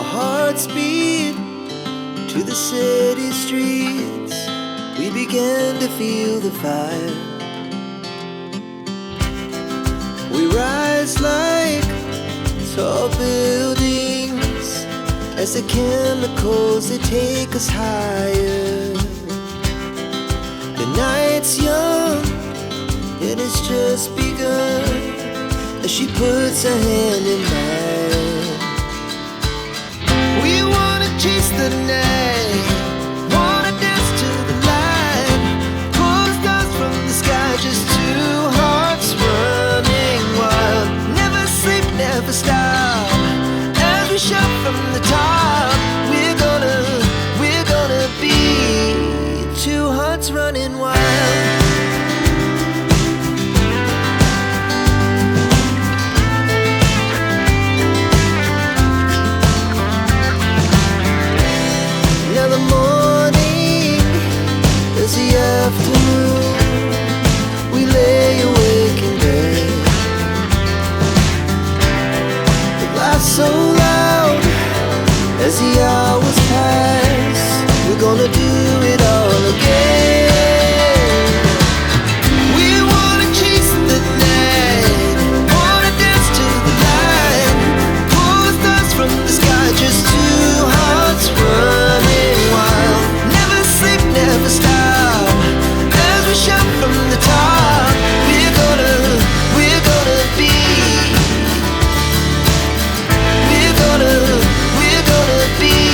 Our hearts beat to the city streets. We began to feel the fire. We rise like tall buildings as the chemicals, they take us higher. The night's young and it's just begun as she puts her hand in mine. We wanna chase the night, wanna dance to the light, pull stars from the sky, just two hearts running wild. Never sleep, never stop, as we shout from the top. We're gonna be two hearts running wild. Now the morning is the afternoon. We lay awake in bed. The laughs so loud as the hours pass. We're gonna do it all again. We wanna chase the night, wanna dance to the light, pull stars from the sky, just two hearts running wild. Never sleep, never stop, as we shout from the top. We're gonna be, we're gonna be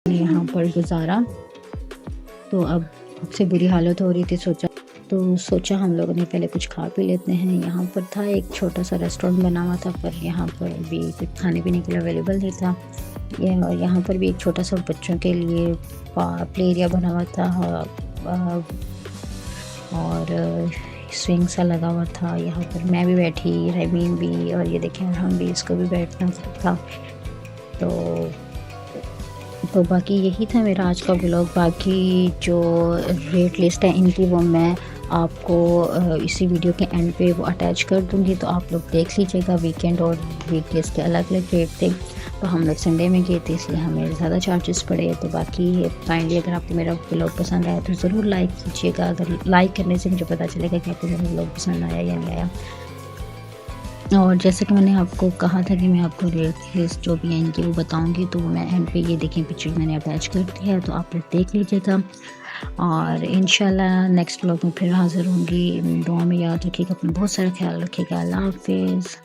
यहाँ पर गुजारा। तो अब सबसे बुरी हालत हो रही थी, सोचा हम लोगों ने पहले कुछ खा पी लेते हैं। यहाँ पर था एक छोटा सा रेस्टोरेंट बना हुआ था, पर यहाँ पर भी कुछ खाने पीने के लिए अवेलेबल नहीं था। यहाँ पर भी एक छोटा सा बच्चों के लिए प्ले एरिया बना हुआ था और स्विंग सा लगा हुआ था। यहाँ पर मैं भी बैठी, रहीमीन भी, और ये देखें हम भी, इसको भी बैठना था। तो बाकी यही था मेरा आज का व्लॉग। बाकी जो रेट लिस्ट है इनकी वो मैं आपको इसी वीडियो के एंड पे वो अटैच कर दूंगी, तो आप लोग देख लीजिएगा। वीकेंड और वीकडेज के अलग अलग रेट थे, तो हम लोग संडे में गए थे इसलिए हमें ज़्यादा चार्जेस पड़े। तो बाकी काइंडली अगर आपको मेरा व्लॉग पसंद आया तो ज़रूर लाइक कीजिएगा। अगर लाइक करने से मुझे पता चलेगा कि आपको मेरा व्लॉग पसंद आया या नहीं आया। और जैसे कि मैंने आपको कहा था कि मैं आपको रेट लिस्ट जो भी है इनकी वो बताऊंगी, तो मैं एंड पे ये देखें पिक्चर मैंने अटैच कर दिया है, तो आप लोग देख लीजिएगा। और इंशाल्लाह नेक्स्ट व्लॉग में फिर हाज़िर होंगी। दुआ में याद रखिएगा, अपना बहुत सारा ख्याल रखिएगा। अल्लाह हाफिज़।